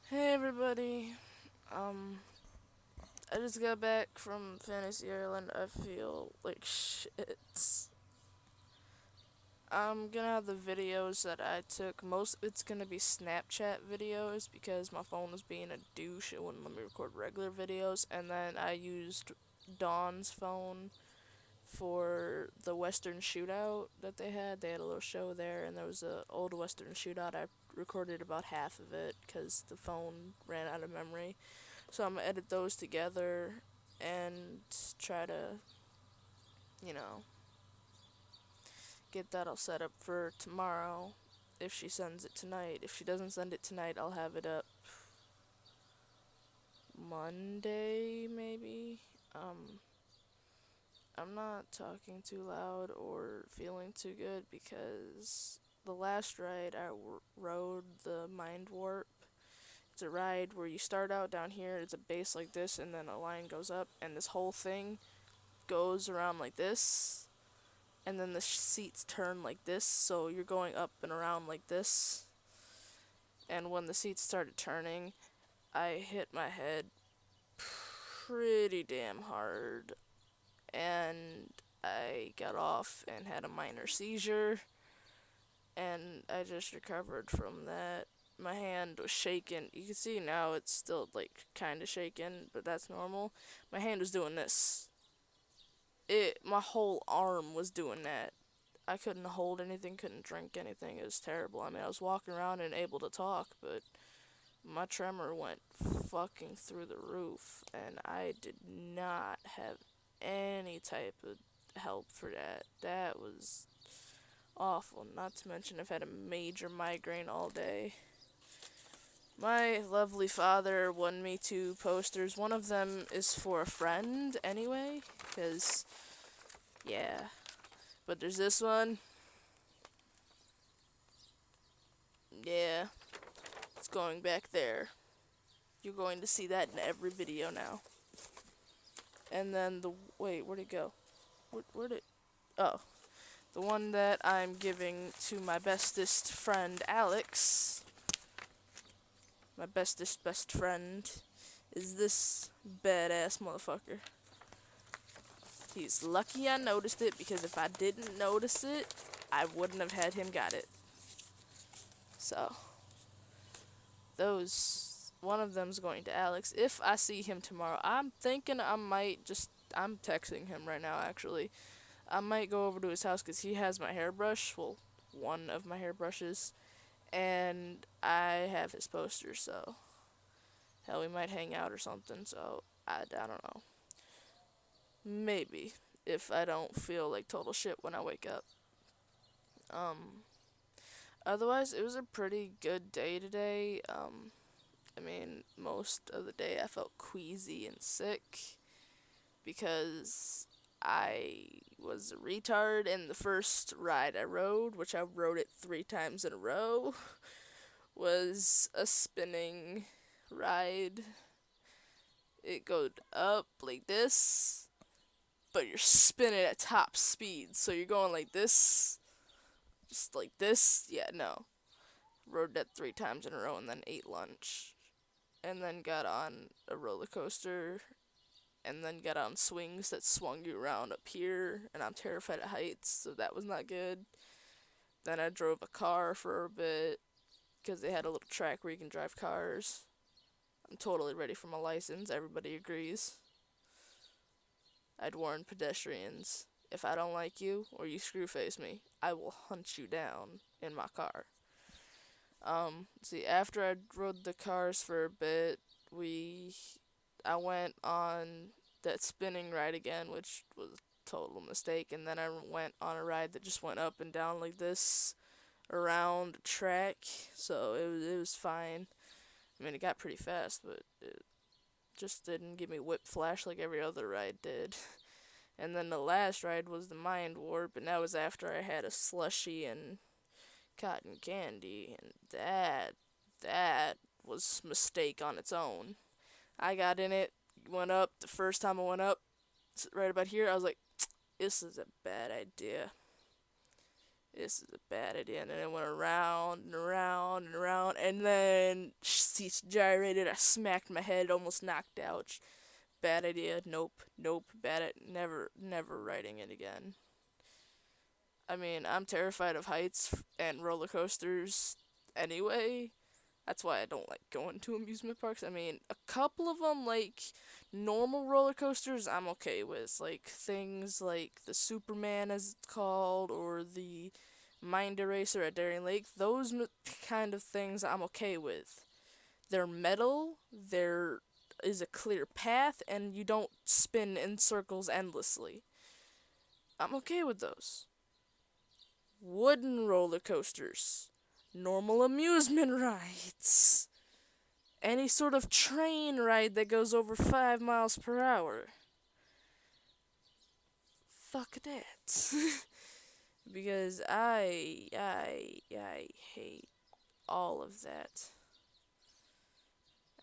Hey everybody. Um, I just got back from Fantasy Island. I feel like shit. I'm gonna have the videos that I took. Most of it's gonna be Snapchat videos because my phone was being a douche. It wouldn't let me record regular videos. And then I used Dawn's phone for the Western Shootout that they had. They had a little show there, and there was a old Western Shootout. I recorded about half of it because the phone ran out of memory. So I'm gonna edit those together and try to, you know, get that all set up for tomorrow. If she sends it tonight. If she doesn't send it tonight, I'll have it up Monday, maybe. Um, I'm not talking too loud or feeling too good because the last ride I rode the Mind Warp. It's a ride where you start out down here, it's a base like this, and then a line goes up, and this whole thing goes around like this, and then the seats turn like this, so you're going up and around like this. And when the seats started turning, I hit my head pretty damn hard, and I got off and had a minor seizure, and I just recovered from that. My hand was shaking. You can see now it's still like kind of shaking, but that's normal. My hand was doing this. My whole arm was doing that. I couldn't hold anything, couldn't drink anything. It was terrible. I mean, I was walking around and able to talk, but my tremor went fucking through the roof, and I did not have any type of help for that. That was awful. Not to mention, I've had a major migraine all day. My lovely father won me two posters. One of them is for a friend, anyway, because, yeah. But there's this one. Yeah, it's going back there. You're going to see that in every video now. And then the wait, where'd it go? Where'd it? Oh, the one that I'm giving to my bestest friend Alex. My bestest best friend is this badass motherfucker. He's lucky I noticed it because if I didn't notice it, I wouldn't have had him got it. So, those one of them's going to Alex. If I see him tomorrow, I'm thinking I might just I'm texting him right now actually. I might go over to his house cuz he has my hairbrush, well, one of my hairbrushes, and I have his poster, so hell we might hang out or something. So, I don't know. Maybe if I don't feel like total shit when I wake up. Um Otherwise, it was a pretty good day today. I mean, most of the day I felt queasy and sick because I was a retard in the first ride I rode, which I rode it 3 times in a row, was a spinning ride. It goes up like this, but you're spinning at top speed, so you're going like this, just like this. Yeah, no. Rode that 3 times in a row and then ate lunch. And then got on a roller coaster and then got on swings that swung you around up here, and I'm terrified of heights, so that was not good. Then I drove a car for a bit because they had a little track where you can drive cars. I'm totally ready for my license, everybody agrees. I'd warn pedestrians, if I don't like you or you screwface me, I will hunt you down in my car. See, after I rode the cars for a bit, we I went on that spinning ride again, which was a total mistake, and then I went on a ride that just went up and down like this around a track, so it was fine. I mean, it got pretty fast, but it just didn't give me whip flash like every other ride did. And then the last ride was the Mind Warp, and that was after I had a slushy and cotton candy, and that was mistake on its own. I got in it, went up. The first time I went up, right about here, I was like, this is a bad idea. this is a bad idea. And then it went around and around and around, and then seats gyrated. I smacked my head, almost knocked out. Bad idea. Nope. Nope. Bad it. Never. Never riding it again. I mean, I'm terrified of heights and roller coasters anyway. That's why I don't like going to amusement parks. I mean, a couple of them, like normal roller coasters, I'm okay with. Like things like the Superman, as it's called, or the Mind Eraser at Darien Lake. Those kind of things I'm okay with. They're metal, there is a clear path, and you don't spin in circles endlessly. I'm okay with those. Wooden roller coasters, normal amusement rides, any sort of train ride that goes over 5 miles per hour. Fuck that. Because I hate all of that.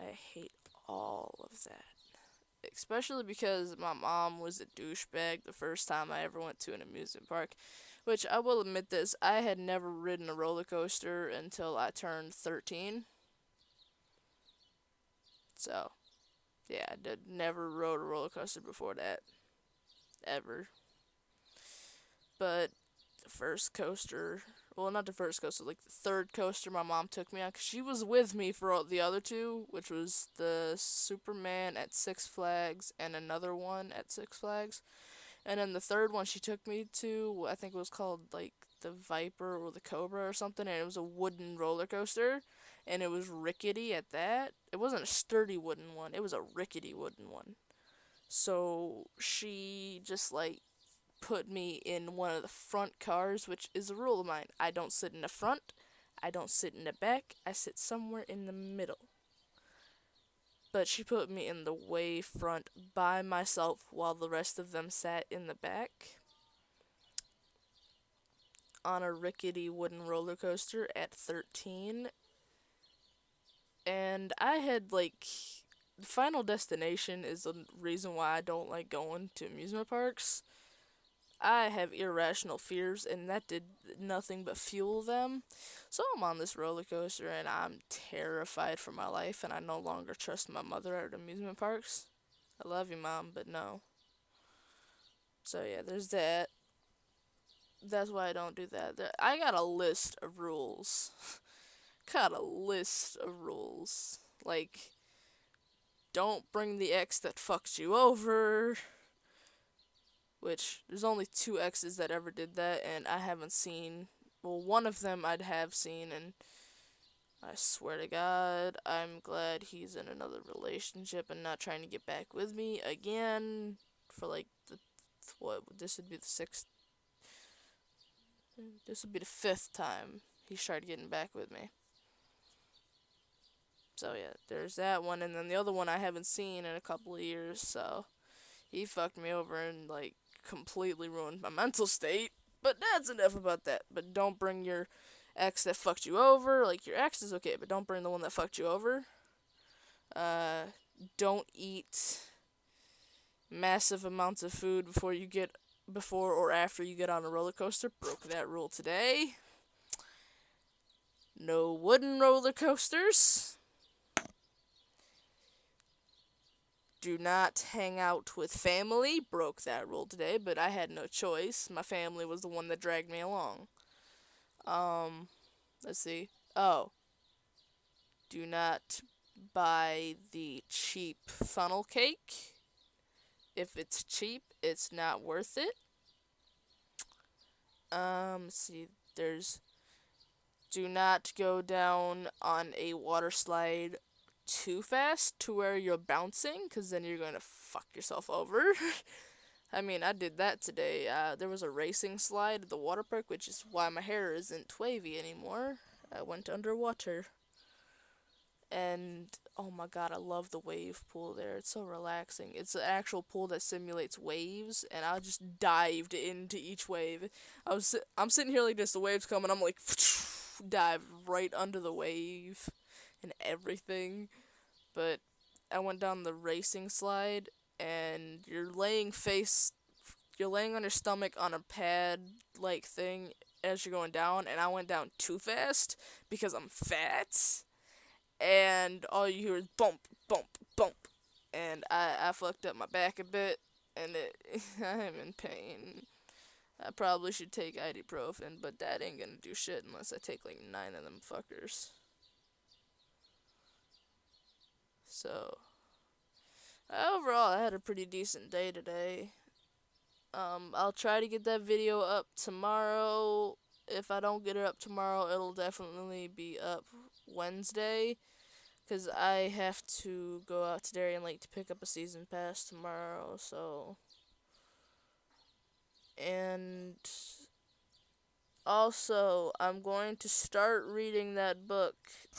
I hate all of that. Especially because my mom was a douchebag the first time I ever went to an amusement park. Which I will admit this, I had never ridden a roller coaster until I turned 13. So, yeah, I did never rode a roller coaster before that. Ever. But the first coaster, well, not the first coaster, like the third coaster my mom took me on, because she was with me for all the other two, which was the Superman at Six Flags and another one at Six Flags. And then the third one she took me to, I think it was called like the Viper or the Cobra or something, and it was a wooden roller coaster, and it was rickety at that. It wasn't a sturdy wooden one, it was a rickety wooden one. So she just like put me in one of the front cars, which is a rule of mine. I don't sit in the front, I don't sit in the back, I sit somewhere in the middle. But she put me in the way front by myself while the rest of them sat in the back on a rickety wooden roller coaster at 13. And I had like Final Destination is the reason why I don't like going to amusement parks. I have irrational fears, and that did nothing but fuel them. So I'm on this roller coaster, and I'm terrified for my life, and I no longer trust my mother at amusement parks. I love you, Mom, but no. So yeah, there's that. That's why I don't do that. I got a list of rules. Got a list of rules. Like, don't bring the ex that fucked you over. Which, there's only two exes that ever did that, and I haven't seen. Well, one of them I'd have seen, and I swear to God, I'm glad he's in another relationship and not trying to get back with me again for like what, this would be the sixth, this would be the fifth time he's tried getting back with me. So yeah, there's that one, and then the other one I haven't seen in a couple of years, so he fucked me over and like completely ruined my mental state. But that's enough about that. But don't bring your ex that fucked you over. Like, your ex is okay, but don't bring the one that fucked you over. Uh, don't eat massive amounts of food before or after you get on a roller coaster. Broke that rule today. No wooden roller coasters. Do not hang out with family. Broke that rule today, but I had no choice. My family was the one that dragged me along. Um, let's see. Oh, do not buy the cheap funnel cake. If it's cheap, it's not worth it. Let's see. There's do not go down on a water slide too fast to where you're bouncing, because then you're going to fuck yourself over. I mean, I did that today. There was a racing slide at the water park, which is why my hair isn't wavy anymore. I went underwater. And, oh my god, I love the wave pool there. It's so relaxing. It's an actual pool that simulates waves, and I just dived into each wave. I'm sitting here like this, the wave's coming, I'm like, dive right under the wave and everything. But I went down the racing slide, and you're laying on your stomach on a pad like thing, as you're going down, and I went down too fast because I'm fat, and all you hear is bump, bump, bump, and I fucked up my back a bit, and I'm in pain. I probably should take ibuprofen, but that ain't gonna do shit unless I take like 9 of them fuckers. So, overall, I had a pretty decent day today. I'll try to get that video up tomorrow. If I don't get it up tomorrow, it'll definitely be up Wednesday. Because I have to go out to Darien Lake to pick up a season pass tomorrow, so. And also, I'm going to start reading that book.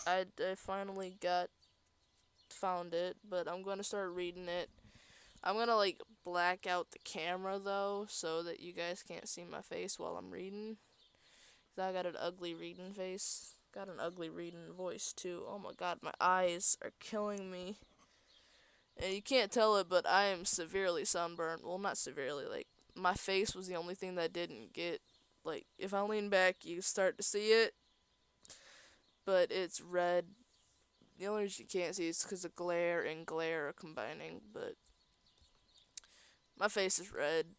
I finally found it, but I'm going to start reading it. I'm going to like black out the camera though, so that you guys can't see my face while I'm reading. 'Cause I got an ugly reading face. Got an ugly reading voice too. Oh my god, my eyes are killing me. And you can't tell it, but I am severely sunburned. Well, not severely, like, my face was the only thing that didn't get, like, if I lean back, you start to see it, but it's red. The only reason you can't see it is because the glare and glare are combining, but my face is red.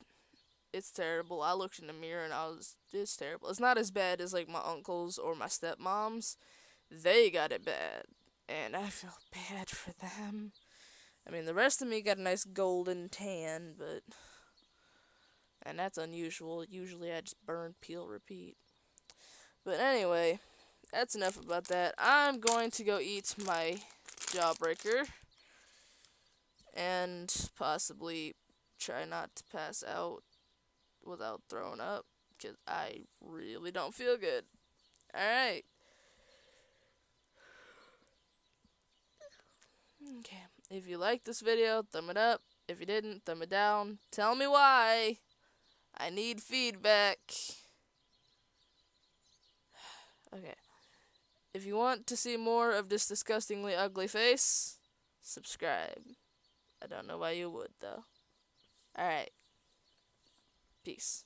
It's terrible. I looked in the mirror and it's terrible. It's not as bad as, like, my uncles or my stepmoms. They got it bad, and I feel bad for them. I mean, the rest of me got a nice golden tan, but. And that's unusual. Usually I just burn, peel, repeat. But anyway, that's enough about that. I'm going to go eat my Jawbreaker. And possibly try not to pass out without throwing up. Because I really don't feel good. Alright. Okay. If you liked this video, thumb it up. If you didn't, thumb it down. Tell me why. I need feedback. Okay. If you want to see more of this disgustingly ugly face, subscribe. I don't know why you would, though. Alright. Peace.